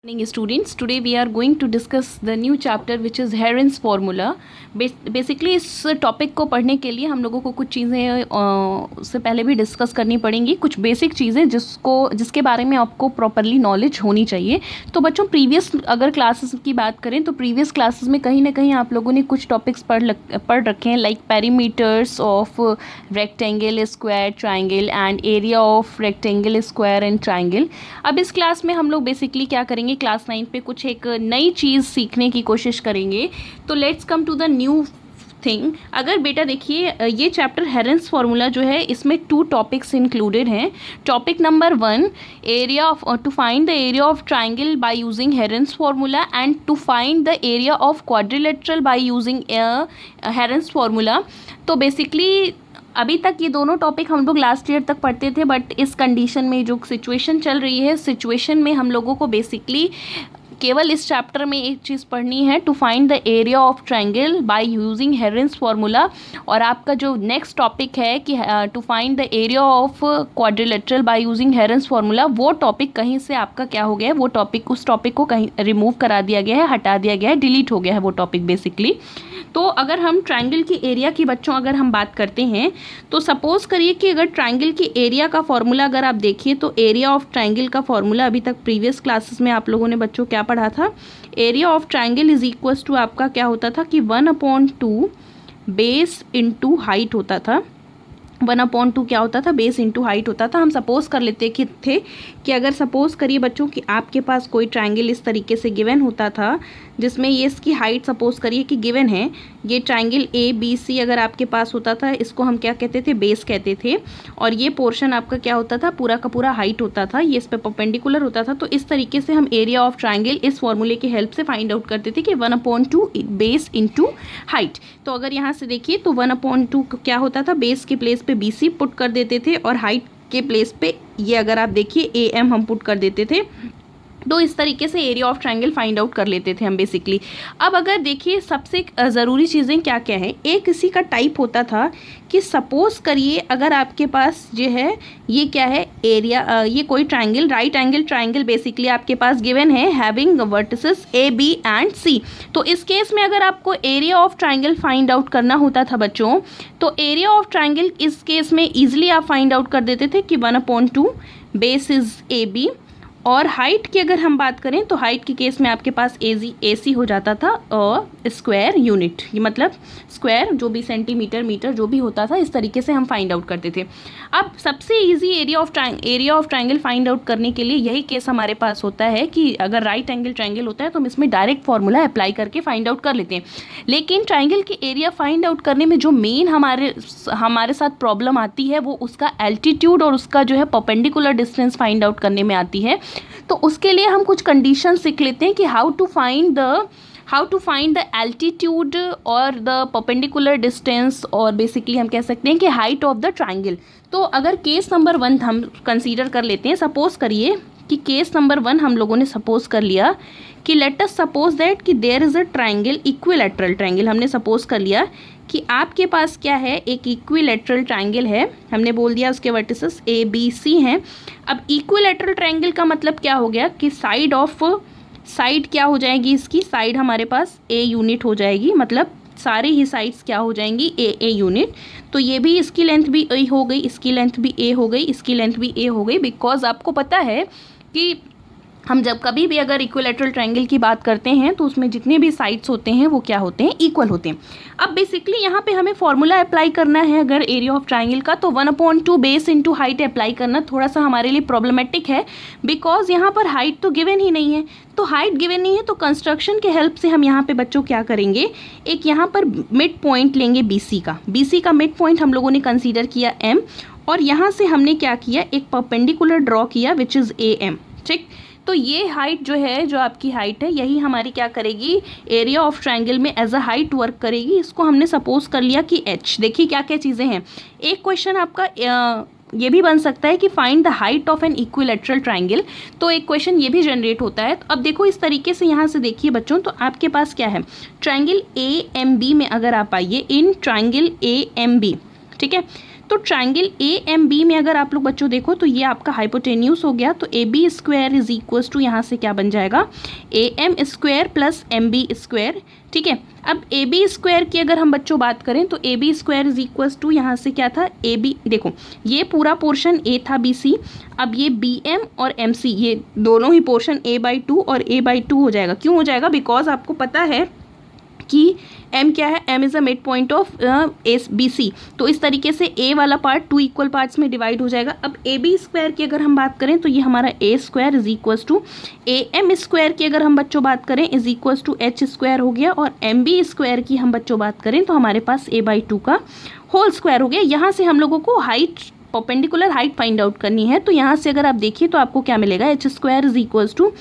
Morning students, today we are going to discuss the new chapter which is Heron's formula. Basically इस topic को पढ़ने के लिए हम लोगों को कुछ चीज़ें उससे पहले भी डिस्कस करनी पड़ेंगी, कुछ बेसिक चीज़ें जिसके बारे में आपको प्रॉपरली नॉलेज होनी चाहिए। तो बच्चों प्रीवियस अगर क्लासेस की बात करें तो प्रीवियस क्लासेस में कहीं ना कहीं आप लोगों ने कुछ टॉपिक्स पढ़ रखे हैं, like perimeters of rectangle, square, triangle and area of rectangle, square and triangle. अब इस क्लास में हम लोग बेसिकली क्या करेंगे, क्लास 9 पे कुछ एक नई चीज़ सीखने की कोशिश करेंगे। तो let's come to the new thing. अगर बेटा देखिए ये चैप्टर हेरन्स फार्मूला जो है इसमें 2 टॉपिक्स इंक्लूडेड हैं। Topic number 1 area of to find the area of triangle by using Heron's formula and to find the area of quadrilateral by using Heron's formula. तो basically अभी तक ये दोनों topic हम लोग लास्ट ईयर तक पढ़ते थे, बट इस कंडीशन में जो सिचुएशन चल रही है, सिचुएशन में हम लोगों को बेसिकली केवल इस चैप्टर में एक चीज़ पढ़नी है, to find the area of triangle by using Heron's formula. और आपका जो नेक्स्ट टॉपिक है कि to find the area of quadrilateral by using Heron's formula, वो टॉपिक कहीं से आपका क्या हो गया है, वो टॉपिक उस टॉपिक को कहीं रिमूव करा दिया गया है, हटा दिया गया है, डिलीट हो गया है वो टॉपिक बेसिकली। तो अगर हम ट्रायंगल की एरिया की बच्चों अगर हम बात करते हैं तो सपोज करिए कि अगर ट्रायंगल की एरिया का फॉर्मूला अगर आप देखिए तो एरिया ऑफ ट्रायंगल का फॉर्मूला अभी तक प्रीवियस क्लासेस में आप लोगों ने बच्चों क्या पढ़ा था, area of triangle is equals to आपका क्या होता था कि 1/2 बेस इंटू हाइट होता था। 1/2 क्या होता था, बेस इंटू हाइट होता था। हम सपोज कर लेते कि अगर सपोज करिए बच्चों कि आपके पास कोई ट्रायंगल इस तरीके से गिवन होता था जिसमें ये इसकी हाइट सपोज करिए कि गिवन है, ये ट्रायंगल ABC अगर आपके पास होता था, इसको हम क्या कहते थे, बेस कहते थे, और ये पोर्शन आपका क्या होता था, पूरा का पूरा हाइट होता था, ये इस पर परपेंडिकुलर होता था। तो इस तरीके से हम एरिया ऑफ ट्रायंगल इस फॉर्मूले की हेल्प से फाइंड आउट करते थे कि 1/2 बेस इंटू हाइट। तो अगर यहाँ से देखिए तो 1/2 क्या होता था, बेस के प्लेस पे BC पुट कर देते थे और हाइट के प्लेस पे ये अगर आप देखिए AM हम पुट कर देते थे। तो इस तरीके से area of triangle find out कर लेते थे हम बेसिकली। अब अगर देखिए सबसे ज़रूरी चीज़ें क्या क्या हैं, एक इसी का टाइप होता था कि सपोज करिए अगर आपके पास जो है ये क्या है एरिया, ये कोई triangle, right angle triangle basically आपके पास गिवन है having vertices AB and C। तो इस केस में अगर आपको area of triangle find out करना होता था बच्चों, तो एरिया ऑफ ट्रायंगल इस केस में ईजिली आप फाइंड आउट कर देते थे कि 1/2 बेस इज AB। और हाइट की अगर हम बात करें तो हाइट के केस में आपके पास AC हो जाता था और स्क्वायर यूनिट, मतलब स्क्वायर जो भी सेंटीमीटर मीटर जो भी होता था, इस तरीके से हम फाइंड आउट करते थे। अब सबसे easy area of triangle find out करने के लिए यही केस हमारे पास होता है कि अगर राइट एंगल ट्रायंगल होता है तो हम इसमें डायरेक्ट फार्मूला अप्लाई करके फाइंड आउट कर लेते हैं। लेकिन ट्रायंगल की एरिया फाइंड आउट करने में जो मेन हमारे साथ प्रॉब्लम आती है वो उसका एल्टीट्यूड और उसका जो है परपेंडिकुलर डिस्टेंस फाइंड आउट करने में आती है। तो उसके लिए हम कुछ कंडीशन सीख लेते हैं कि how to find the altitude और द परपेंडिकुलर डिस्टेंस, और बेसिकली हम कह सकते हैं कि हाइट ऑफ द ट्रायंगल। तो अगर केस नंबर 1 हम कंसीडर कर लेते हैं, सपोज करिए कि केस नंबर 1 हम लोगों ने सपोज कर लिया कि लेट अस सपोज दैट कि there is a triangle, equilateral triangle हमने सपोज कर लिया कि आपके पास क्या है, एक इक्विलैटरल ट्रायंगल है, हमने बोल दिया उसके वर्टिसेस ABC हैं। अब इक्विलैटरल ट्रायंगल का मतलब क्या हो गया कि साइड क्या हो जाएगी, इसकी साइड हमारे पास A यूनिट हो जाएगी, मतलब सारे ही साइड्स क्या हो जाएंगी, A यूनिट। तो ये भी इसकी लेंथ भी A हो गई, इसकी लेंथ भी A हो गई, इसकी लेंथ भी A हो गई, बिकॉज आपको पता है कि हम जब कभी भी अगर इक्विलैटरल ट्रायंगल की बात करते हैं तो उसमें जितने भी साइड्स होते हैं वो क्या होते हैं, इक्वल होते हैं। अब बेसिकली यहाँ पे हमें फॉर्मूला अप्लाई करना है अगर एरिया ऑफ ट्रायंगल का, तो 1/2 बेस इंटू हाइट अप्लाई करना थोड़ा सा हमारे लिए प्रॉब्लमेटिक है, बिकॉज यहाँ पर हाइट तो गिवन ही नहीं है। तो हाइट गिवन नहीं है तो कंस्ट्रक्शन के हेल्प से हम यहाँ पे बच्चों क्या करेंगे, एक यहाँ पर मिड पॉइंट लेंगे BC का मिड पॉइंट हम लोगों ने कंसिडर किया M, और यहाँ से हमने क्या किया, एक परपेंडिकुलर ड्रॉ किया विच इज़ AM। ठीक, तो ये हाइट जो है, जो आपकी हाइट है, यही हमारी क्या करेगी, एरिया ऑफ ट्रायंगल में एज अ हाइट वर्क करेगी। इसको हमने सपोज कर लिया कि H। देखिए क्या क्या चीज़ें हैं, एक क्वेश्चन आपका ये भी बन सकता है कि find the height of an equilateral triangle, तो एक क्वेश्चन ये भी जनरेट होता है। तो अब देखो इस तरीके से यहाँ से देखिए बच्चों, तो आपके पास क्या है, ट्रायंगल AMB में अगर आप आइए, इन ट्रायंगल AMB, ठीक है, तो ट्राइंगल ए एम बी में अगर आप लोग बच्चों देखो तो ये आपका हाइपोटेन्यूस हो गया, तो A B square is equal to यहाँ से क्या बन जाएगा, A M square plus M B square. ठीक है, अब ए बी स्क्वायर की अगर हम बच्चों बात करें तो A B square is equal to यहाँ से क्या था, ए बी, देखो ये पूरा पोर्शन ए था बी सी, अब ये बी एम और एम सी ये दोनों ही पोर्शन ए बाई टू और ए बाई टू हो जाएगा। क्यों हो जाएगा, बिकॉज आपको पता है कि m क्या है, m is a mid point of S B C, तो इस तरीके से a वाला पार्ट टू इक्वल पार्ट्स में डिवाइड हो जाएगा। अब ए बी स्क्वायर की अगर हम बात करें तो ये हमारा a square is equals to A M square की अगर हम बच्चों बात करें is equals to H square हो गया, और एम बी स्क्वायर की हम बच्चों बात करें तो हमारे पास a बाई टू का होल स्क्वायर हो गया। यहाँ से हम लोगों को height, perpendicular height find out करनी है, तो यहाँ से अगर आप देखिए तो आपको क्या मिलेगा, h square is equals to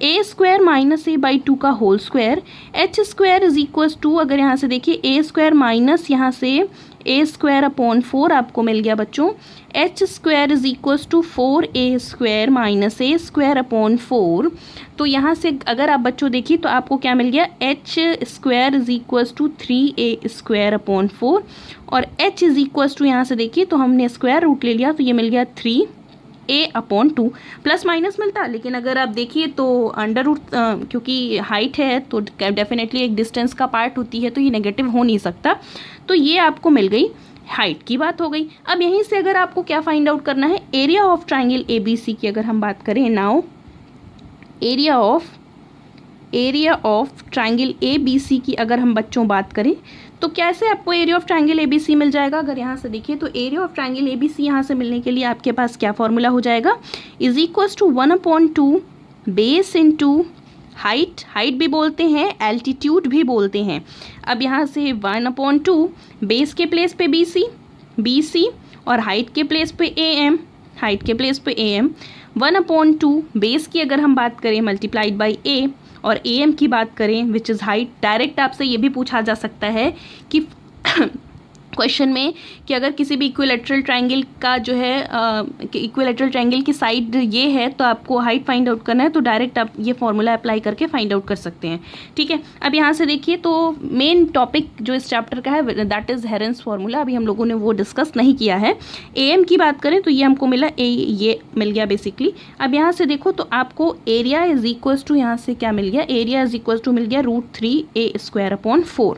a square minus a by two का whole square, h square is equals to अगर यहाँ से देखिए ए स्क्वायर माइनस यहाँ से ए स्क्वायर अपॉन 4 आपको मिल गया बच्चों, H square is equals to 4a square minus A square upon 4। तो यहाँ से अगर आप बच्चों देखिए तो आपको क्या मिल गया, H square is equals to 3a square upon 4, और h इज इक्वल्स टू यहाँ से देखिए तो हमने स्क्वायर रूट ले लिया तो ये मिल गया 3a अपॉन 2, प्लस माइनस मिलता, लेकिन अगर आप देखिए तो अंडर रूट, क्योंकि हाइट है तो डेफिनेटली एक डिस्टेंस का पार्ट होती है तो ये नेगेटिव हो नहीं सकता, तो ये आपको मिल गई, हाइट की बात हो गई। अब यहीं से अगर आपको क्या फाइंड आउट करना है, area of triangle A B C की अगर हम बात करें, now area of triangle A B C की अगर हम बच्चों बात करें तो कैसे आपको area of triangle A B C मिल जाएगा। अगर यहाँ से देखिए तो area of triangle A B C यहाँ से मिलने के लिए आपके पास क्या फॉर्मूला हो जाएगा, is equals to 1/2 base into height भी बोलते हैं, एल्टीट्यूड भी बोलते हैं। अब यहाँ से 1/2 बेस के प्लेस पे बी सी और हाइट के प्लेस पे ए एम, 1/2 बेस की अगर हम बात करें मल्टीप्लाइड बाई ए, और ए एम की बात करें विच इज़ हाइट। डायरेक्ट आपसे ये भी पूछा जा सकता है कि क्वेश्चन में कि अगर किसी भी इक्विलेटरल ट्रायंगल का जो है इक्विलेटरल ट्रायंगल की साइड ये है तो आपको हाइट फाइंड आउट करना है, तो डायरेक्ट आप ये फॉर्मूला अप्लाई करके फाइंड आउट कर सकते हैं। ठीक है, अब यहाँ से देखिए तो मेन टॉपिक जो इस चैप्टर का है दैट इज़ हेरेंस फार्मूला, अभी हम लोगों ने वो डिस्कस नहीं किया है। ए एम की बात करें तो ये हमको मिला, ये मिल गया बेसिकली। अब यहाँ से देखो तो आपको एरिया इज इक्वल्स टू यहाँ से क्या मिल गया, एरिया इज इक्वल्स टू मिल गया √3a स्क्वायर अपॉन 4।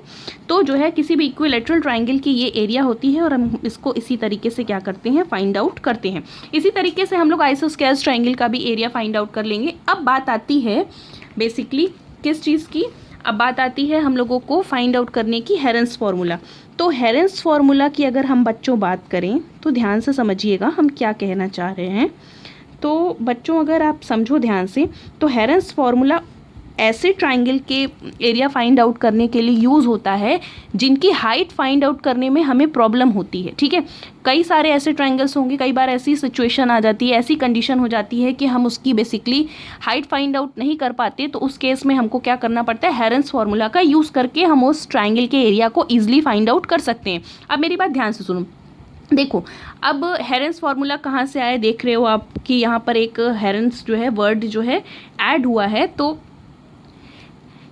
तो जो है किसी भी इक्विलेटरल ट्रायंगल की ये एरिया होती है और हम इसको इसी तरीके से क्या करते हैं, फाइंड आउट करते हैं। इसी तरीके से हम लोग आइसोस्केलेस ट्रायंगल का भी एरिया फाइंड आउट कर लेंगे। अब बात आती है बेसिकली किस चीज़ की, अब बात आती है हम लोगों को फाइंड आउट करने की हेरेंस फार्मूला। तो हेरेंस फार्मूला की अगर हम बच्चों बात करें तो ध्यान से समझिएगा हम क्या कहना चाह रहे हैं। तो बच्चों अगर आप समझो ध्यान से तो हेरेंस फार्मूला ऐसे ट्रायंगल के एरिया फाइंड आउट करने के लिए यूज़ होता है जिनकी हाइट फाइंड आउट करने में हमें प्रॉब्लम होती है। ठीक है, कई सारे ऐसे ट्रायंगल्स होंगे, कई बार ऐसी सिचुएशन आ जाती है, ऐसी कंडीशन हो जाती है कि हम उसकी बेसिकली हाइट फाइंड आउट नहीं कर पाते, तो उस केस में हमको क्या करना पड़ता है, हेरेंस फार्मूला का यूज़ करके हम उस ट्रायंगल के एरिया को ईजिली फाइंड आउट कर सकते हैं। अब मेरी बात ध्यान से सुनो, देखो अब हेरेंस फार्मूला कहाँ से आया, देख रहे हो आप कि यहाँ पर एक हेरेंस जो है वर्ड जो है ऐड हुआ है, तो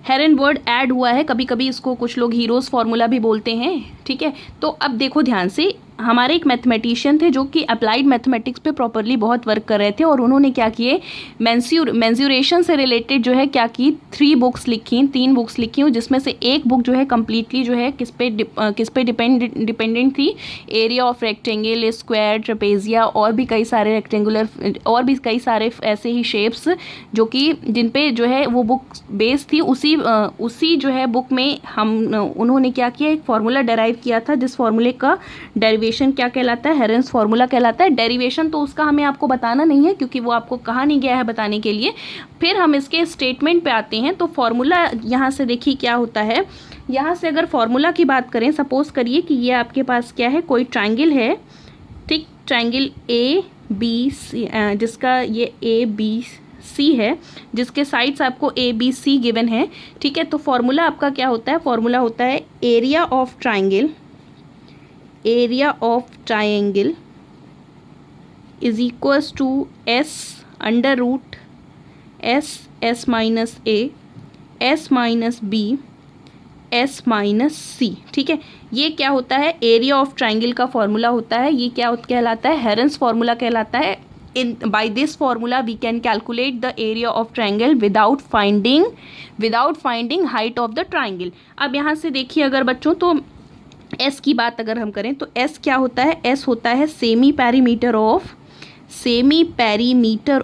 हेरेन वर्ड ऐड हुआ है, कभी कभी इसको कुछ लोग हीरोज़ फार्मूला भी बोलते हैं। ठीक है, तो अब देखो ध्यान से, हमारे एक मैथमेटिशियन थे जो कि अप्लाइड मैथमेटिक्स पे प्रॉपरली बहुत वर्क कर रहे थे, और उन्होंने क्या किए, मेंसुरेशन से रिलेटेड जो है क्या की 3 बुक्स लिखी, 3 बुक्स लिखी हूँ, जिसमें से एक बुक जो है कम्प्लीटली जो है किस पे डिपेंडेंट थी, एरिया ऑफ रेक्टेंगल, स्क्वायर, ट्रेपेजिया, और भी कई सारे रेक्टेंगुलर, और भी कई सारे ऐसे ही शेप्स जो कि जिन पे जो है वो बुक बेस थी। उसी जो है बुक में उन्होंने क्या किया, एक फार्मूला डेराइव किया था, जिस फार्मूले का डेरिवेशन क्या कहलाता है, हेरेंस फार्मूला कहलाता है। डेरिवेशन तो उसका हमें आपको बताना नहीं है क्योंकि वो आपको कहा नहीं गया है बताने के लिए। फिर हम इसके स्टेटमेंट पे आते हैं। तो फार्मूला यहाँ से देखिए क्या होता है, यहाँ से अगर फार्मूला की बात करें, सपोज करिए कि ये आपके पास क्या है, कोई ट्रायंगल है, ठीक, ट्रायंगल ए बी सी, जिसका ये ए बी सी है, जिसके साइड्स आपको ए बी सी गिवन है। ठीक है, तो फार्मूला आपका क्या होता है, फार्मूला होता है area of triangle is equals to S under root S minus A S minus b s minus c. ठीक है, ये क्या होता है, एरिया ऑफ ट्राइंगल का फॉर्मूला होता है। ये क्या कहलाता है, हेरेंस फॉर्मूला कहलाता है। by this formula we can calculate the area of triangle without finding height of the triangle। अब यहाँ से देखिए अगर बच्चों, तो S की बात अगर हम करें तो S क्या होता है, S होता है semi perimeter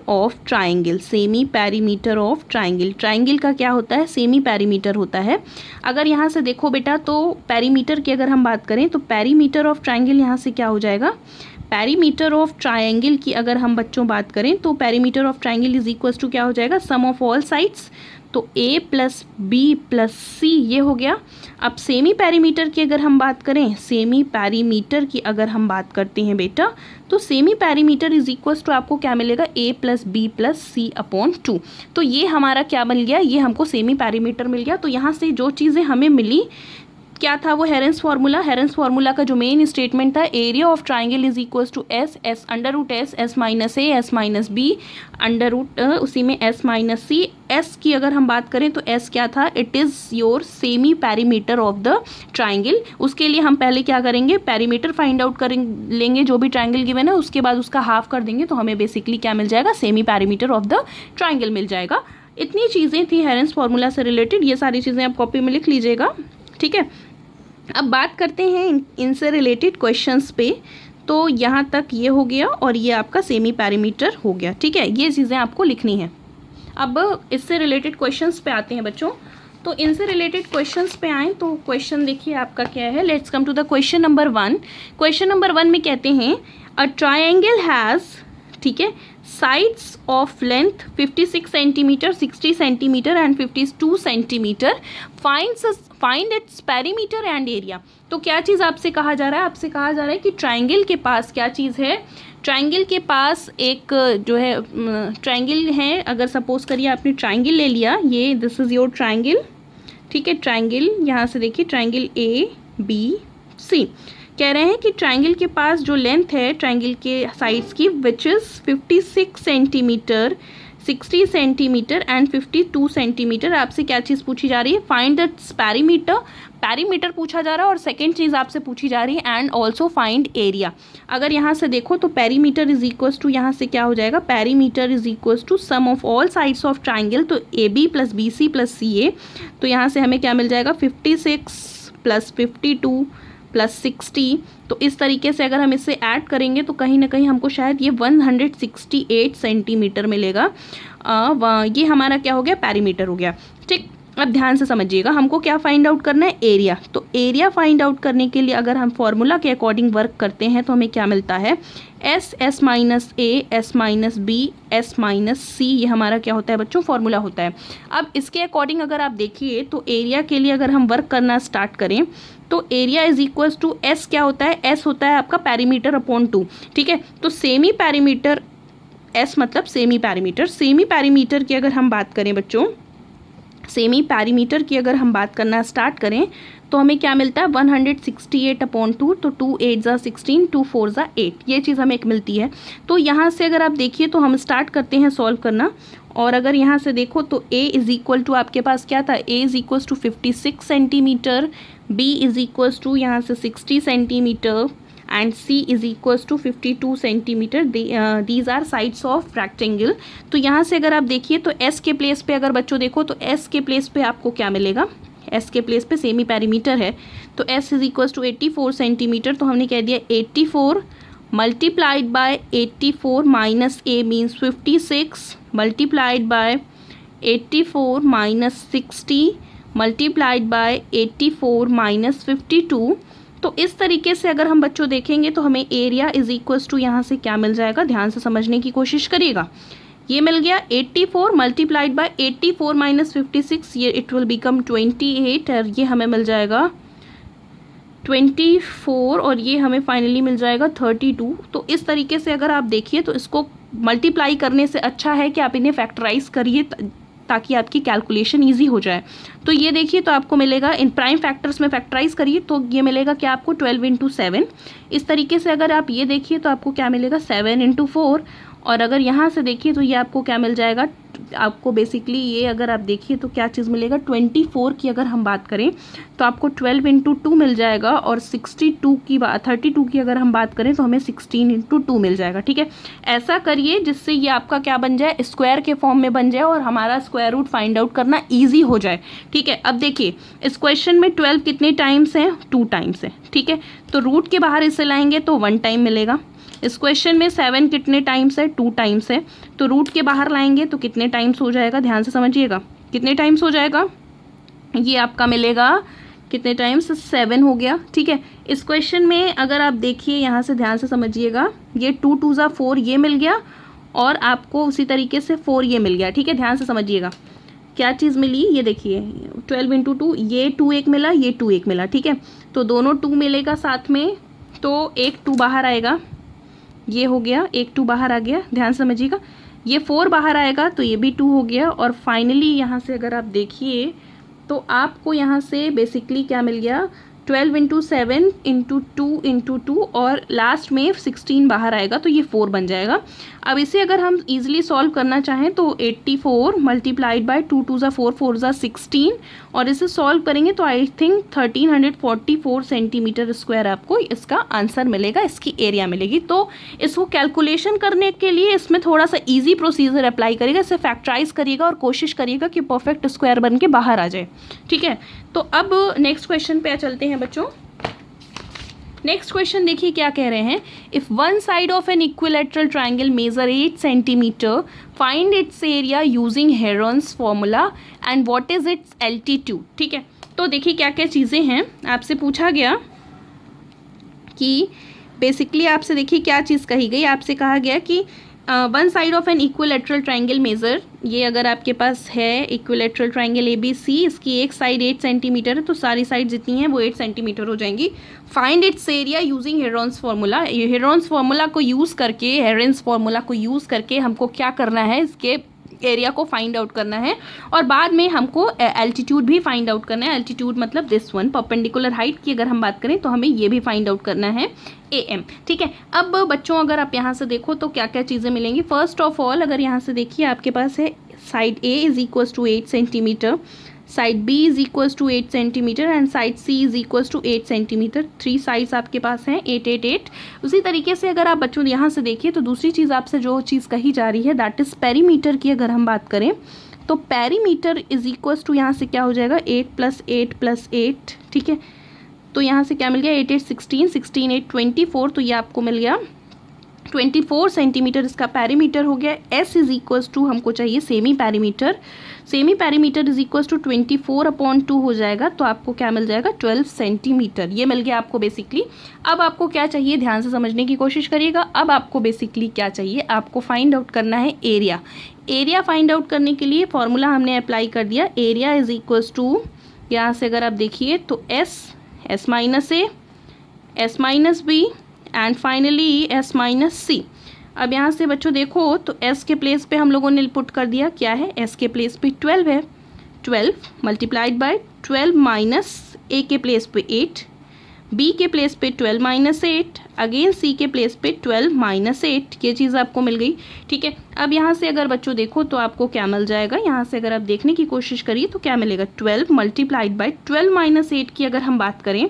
of triangle. Triangle का क्या होता है, सेमी पैरीमीटर होता है। अगर यहाँ से देखो बेटा, तो पैरीमीटर की अगर हम बात करें तो पैरीमीटर ऑफ ट्राइंगल यहाँ से क्या हो जाएगा, पैरीमीटर ऑफ ट्राइंगल की अगर हम बच्चों बात करें तो perimeter of triangle is equal to क्या हो जाएगा, सम ऑफ ऑल साइड्स। तो a plus B plus C ये हो गया। अब सेमी पैरीमीटर की अगर हम बात करें, सेमी पैरीमीटर की अगर हम बात करते हैं बेटा, तो semi perimeter is equal to आपको क्या मिलेगा, a plus B plus C upon 2। तो ये हमारा क्या मिल गया, ये हमको सेमी पैरीमीटर मिल गया। तो यहाँ से जो चीज़ें हमें मिली क्या था, वो हेरेंस फार्मूला का जो मेन स्टेटमेंट था, area of triangle is equals to S under root S minus A S minus B under root उसी में एस माइनस सी। एस की अगर हम बात करें तो एस क्या था, it is your semi perimeter of the triangle. उसके लिए हम पहले क्या करेंगे, पैरीमीटर फाइंड आउट लेंगे जो भी ट्राइंगल गिवन है, उसके बाद उसका हाफ कर देंगे तो हमें बेसिकली क्या मिल जाएगा, semi perimeter of the triangle मिल जाएगा। इतनी चीज़ें थी हेरेंस फार्मूला से रिलेटेड, ये सारी चीज़ें आप कॉपी में लिख लीजिएगा। ठीक है, अब बात करते हैं इनसे रिलेटेड क्वेश्चंस पे। तो यहाँ तक ये हो गया और ये आपका सेमी पैरीमीटर हो गया। ठीक है, ये चीज़ें आपको लिखनी है। अब इससे रिलेटेड क्वेश्चंस पे आते हैं बच्चों। तो इनसे रिलेटेड क्वेश्चंस पे आएँ तो क्वेश्चन देखिए आपका क्या है। Let's come to the question number 1। Question number 1 में कहते हैं अ ट्राइंगल हैज़, ठीक है, sides of length 56 centimetre, 60 centimetre and 52 centimetre. Find its perimeter and area. तो क्या चीज़ आपसे कहा जा रहा है, आपसे कहा जा रहा है कि ट्राइंगल के पास क्या चीज़ है, ट्राइंगल के पास एक जो है ट्राइंगल है। अगर सपोज करिए आपने ट्राइंगल ले लिया, ये दिस इज़ योर ट्राइंगल। ठीक है, ट्राइंगल यहाँ से देखिए, ट्राइंगल ए बी सी। कह रहे हैं कि ट्राइंगल के पास जो लेंथ है ट्राइंगल के साइड्स की, which is 56 centimetre, 60 centimetre and 52 centimetre. आपसे क्या चीज़ पूछी जा रही है, फाइंड द पैरीमीटर पूछा जा रहा है। और सेकेंड चीज़ आपसे पूछी जा रही है एंड ऑल्सो फाइंड एरिया। अगर यहाँ से देखो तो पैरीमीटर इज इक्वल्स टू, यहाँ से क्या हो जाएगा, perimeter is equals to sum of all sides of triangle. तो A B plus B C plus C A. तो यहाँ से हमें क्या मिल जाएगा, 56 प्लस 52 प्लस 60। तो इस तरीके से अगर हम इसे ऐड करेंगे तो कहीं ना कहीं हमको शायद ये 168 सेंटीमीटर मिलेगा। ये हमारा क्या हो गया, पैरीमीटर हो गया। ठीक, अब ध्यान से समझिएगा, हमको क्या फाइंड आउट करना है, एरिया। तो एरिया फाइंड आउट करने के लिए अगर हम फॉर्मूला के अकॉर्डिंग वर्क करते हैं तो हमें क्या मिलता है, s minus A S minus b s minus c. ये हमारा क्या होता है बच्चों, फॉर्मूला होता है। अब इसके अकॉर्डिंग अगर आप देखिए तो एरिया के लिए अगर हम वर्क करना स्टार्ट करें तो area is equals to S क्या होता है, एस होता है आपका पैरीमीटर अपॉन 2। ठीक है, तो सेमी पैरीमीटर, एस मतलब सेमी पैरीमीटर की अगर हम बात करें बच्चों, सेमी पैरीमीटर की अगर हम बात करना स्टार्ट करें तो हमें क्या मिलता है, 168 अपॉन 2। तो 2 8 ज़ा 16, 2 4 ज़ा 8, ये चीज़ हमें एक मिलती है। तो यहाँ से अगर आप देखिए तो हम स्टार्ट करते हैं सॉल्व करना। और अगर यहाँ से देखो तो a इज़ इक्वल टू आपके पास क्या था, a is equal to 56 centimetre, b is equal to यहाँ से 60 centimetre and c is equal to 52 centimetre. These are sides of rectangle. तो यहाँ से अगर आप देखिए तो s के प्लेस पे अगर बच्चों देखो तो s के प्लेस पे आपको क्या मिलेगा, s के प्लेस पे सेमी पैरीमीटर है तो s is equal to 84 centimetre. तो हमने कह दिया 84 multiplied by 84 minus a means 56 multiplied by 84 minus 60 multiplied by 84 minus 52। तो इस तरीके से अगर हम बच्चों देखेंगे तो हमें एरिया इज इक्वल्स टू यहाँ से क्या मिल जाएगा, ध्यान से समझने की कोशिश करिएगा। ये मिल गया 84 मल्टीप्लाइड बाय 84 माइनस 56, ये इट विल बिकम 28 और ये हमें मिल जाएगा 24 और ये हमें फाइनली मिल जाएगा 32। तो इस तरीके से अगर आप देखिए तो इसको मल्टीप्लाई करने से अच्छा है कि आप इन्हें फैक्टराइज करिए ताकि आपकी कैलकुलेशन इजी हो जाए। तो ये देखिए तो आपको मिलेगा, इन प्राइम फैक्टर्स में फैक्टराइज करिए तो ये मिलेगा क्या आपको 12 इंटू 7। इस तरीके से अगर आप ये देखिए तो आपको क्या मिलेगा 7 इंटू 4। और अगर यहाँ से देखिए तो ये आपको क्या मिल जाएगा आपको बेसिकली ये अगर आप देखिए तो क्या चीज़ मिलेगा, 24 की अगर हम बात करें तो आपको 12 इंटू 2 मिल जाएगा, और 32 की अगर हम बात करें तो हमें 16 इंटू 2 मिल जाएगा। ठीक है, ऐसा करिए जिससे ये आपका क्या बन जाए, स्क्वायर के फॉर्म में बन जाए और हमारा स्क्वायर रूट फाइंड आउट करना ईजी हो जाए। ठीक है, अब देखिए इस क्वेश्चन में 12 कितने टाइम्स हैं, 2 टाइम्स है। ठीक है, तो रूट के बाहर इसे लाएंगे तो 1 टाइम मिलेगा। इस क्वेश्चन में 7 कितने टाइम्स है, 2 टाइम्स है, तो रूट के बाहर लाएंगे तो कितने टाइम्स हो जाएगा, ध्यान से समझिएगा कितने टाइम्स हो जाएगा, ये आपका मिलेगा कितने टाइम्स, 7 हो गया। ठीक है, इस क्वेश्चन में अगर आप देखिए यहाँ से ध्यान से समझिएगा, ये 2 2 ज़ा 4 ये मिल गया, और आपको उसी तरीके से 4 ये मिल गया। ठीक है, ध्यान से समझिएगा क्या चीज़ मिली, ये देखिए 12 इंटू 2, ये 2 एक मिला, ये 2 एक मिला। ठीक है, तो दोनों 2 मिलेगा साथ में, तो एक 2 बाहर आएगा, ये हो गया, एक 2 बाहर आ गया, ध्यान समझिएगा। ये 4 बाहर आएगा तो ये भी 2 हो गया, और फाइनली यहाँ से अगर आप देखिए तो आपको यहाँ से बेसिकली क्या मिल गया, 12 इंटू 7 इंटू 2 इंटू 2, और लास्ट में 16 बाहर आएगा तो ये 4 बन जाएगा। अब इसे अगर हम इजीली सॉल्व करना चाहें तो 84 मल्टीप्लाइड बाय 2 2 ज़ा 4 4 ज़ा 16, और इसे सॉल्व करेंगे तो आई थिंक 1344 सेंटीमीटर स्क्वायर आपको इसका आंसर मिलेगा, इसकी एरिया मिलेगी। तो इसको कैलकुलेशन करने के लिए इसमें थोड़ा सा ईजी प्रोसीजर अप्लाई करिएगा, इसे फैक्टराइज करिएगा और कोशिश करिएगा कि परफेक्ट स्क्वायर बन के बाहर आ जाए। ठीक है, तो अब नेक्स्ट क्वेश्चन पे चलते हैं बच्चों। नेक्स्ट क्वेश्चन देखिए क्या कह रहे हैं, if one side of an equilateral triangle measure 8 centimetre, find its area using Heron's formula and what is its altitude. ठीक है, तो देखिए क्या क्या चीज़ें हैं, आपसे पूछा गया कि बेसिकली आपसे देखिए क्या चीज़ कही गई, आपसे कहा गया कि one side of an equilateral triangle measure, ये अगर आपके पास है इक्विलैटरल ट्राइंगल ABC, इसकी एक साइड 8 सेंटीमीटर है, तो सारी साइड जितनी हैं वो 8 सेंटीमीटर हो जाएंगी। Find its area using Heron's formula, Heron's formula को यूज़ करके, हेरेंस फार्मूला को यूज़ करके हमको क्या करना है, इसके एरिया को फाइंड आउट करना है, और बाद में हमको एल्टीट्यूड भी फाइंड आउट करना है। एल्टीट्यूड मतलब दिस वन, परपेंडिकुलर हाइट की अगर हम बात करें तो हमें ये भी फाइंड आउट करना है, AM। ठीक है, अब बच्चों अगर आप यहाँ से देखो तो क्या क्या चीज़ें मिलेंगी। फर्स्ट ऑफ ऑल अगर यहाँ से देखिए आपके पास है side A is equals to 8 centimetre, side B is equals to 8 centimetre and side C is equals to 8 centimetre. 3 sides आपके पास हैं 8 8 8। उसी तरीके से अगर आप बच्चों यहाँ से देखिए तो दूसरी चीज़ आपसे जो चीज़ कही जा रही है दैट इज़ पेरीमीटर की अगर हम बात करें तो पेरीमीटर इज इक्वल्स टू यहाँ से क्या हो जाएगा 8 + 8 + 8। ठीक है, तो यहाँ से क्या मिल गया 8 8 16, 16 8 24, तो ये आपको मिल गया 24 सेंटीमीटर इसका पेरीमीटर हो गया। S इज इक्वल्स टू हमको चाहिए semi perimeter, semi perimeter is equals to 24/2 हो जाएगा, तो आपको क्या मिल जाएगा 12 सेंटीमीटर, ये मिल गया आपको बेसिकली। अब आपको क्या चाहिए, ध्यान से समझने की कोशिश करिएगा। अब आपको बेसिकली क्या चाहिए, आपको फाइंड आउट करना है एरिया। एरिया फाइंड आउट करने के लिए फॉर्मूला हमने अप्लाई कर दिया, एरिया इज इक्वल्स टू, यहाँ से अगर आप देखिए तो S minus A, S minus B and finally S minus C। अब यहाँ से बच्चों देखो तो S के प्लेस पे हम लोगों ने पुट कर दिया, क्या है S के प्लेस पे 12 है, 12 मल्टीप्लाइड बाय 12 माइनस A के प्लेस पे 8, B के प्लेस पे 12 माइनस 8, अगेन C के प्लेस पे 12 माइनस 8, ये चीज़ आपको मिल गई। ठीक है, अब यहाँ से अगर बच्चों देखो तो आपको क्या मिल जाएगा, यहाँ से अगर आप देखने की कोशिश करिए तो क्या मिलेगा 12 मल्टीप्लाइड बाय 12 माइनस 8 की अगर हम बात करें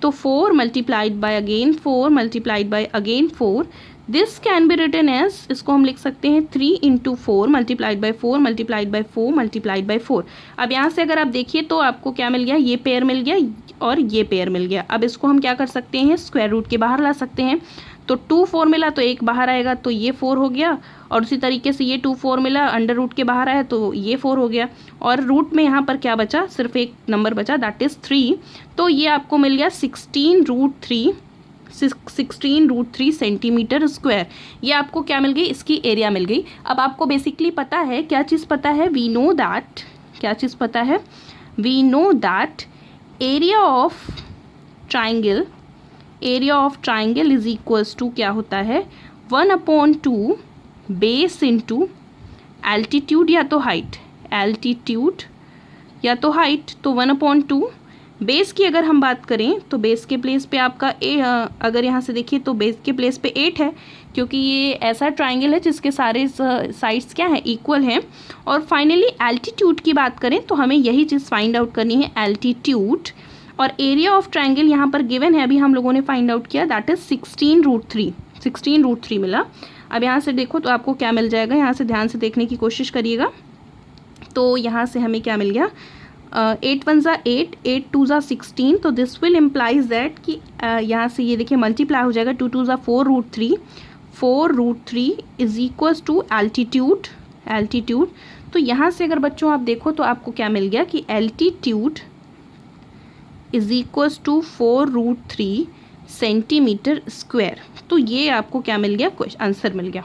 तो 4 multiplied by again 4 multiplied by again 4, this can be written as, इसको हम लिख सकते हैं 3 into 4 multiplied by 4 multiplied by 4 multiplied by 4। अब यहाँ से अगर आप देखिए तो आपको क्या मिल गया, ये पेयर मिल गया और ये पेयर मिल गया। अब इसको हम क्या कर सकते हैं, स्क्वायर रूट के बाहर ला सकते हैं, तो 2 4 मिला तो एक बाहर आएगा तो ये 4 हो गया, और उसी तरीके से ये 2 4 मिला अंडर रूट के बाहर आया तो ये 4 हो गया, और रूट में यहाँ पर क्या बचा, सिर्फ एक नंबर बचा दैट इज़ 3, तो ये आपको मिल गया 16√3 सेंटीमीटर स्क्वायर। ये आपको क्या मिल गई, इसकी एरिया मिल गई। अब आपको बेसिकली पता है क्या चीज़ पता है, वी नो दैट, क्या चीज़ पता है, we know that area of triangle is equals to क्या होता है 1/2 बेस इंटू एल्टीट्यूड या तो हाइट, एल्टीट्यूड या तो हाइट, तो 1/2 बेस की अगर हम बात करें तो बेस के प्लेस पे आपका अगर यहाँ से देखिए तो बेस के प्लेस पे 8 है, क्योंकि ये ऐसा ट्राइंगल है जिसके सारे साइड्स क्या हैं, इक्वल हैं। और फाइनली एल्टीट्यूड की बात करें तो हमें यही चीज़ फाइंड आउट करनी है, एल्टीट्यूड। और एरिया ऑफ ट्राइंगल यहाँ पर गिवन है, अभी हम लोगों ने फाइंड आउट किया, दैट इज 16√3, 16√3 मिला। अब यहाँ से देखो तो आपको क्या मिल जाएगा, यहाँ से ध्यान से देखने की कोशिश करिएगा। तो यहाँ से हमें क्या मिल गया, 8 1 ज़ा 8, 8 2 ज़ा 16, तो दिस विल इम्प्लाइज दैट कि यहाँ से ये देखिए मल्टीप्लाई हो जाएगा, 2 2 ज़ा 4√3, 4√3 is equals to altitude, altitude. तो यहाँ से अगर बच्चों आप देखो तो आपको क्या मिल गया कि altitude is equals to 4√3 centimetre square. तो ये आपको क्या मिल गया, आंसर मिल गया।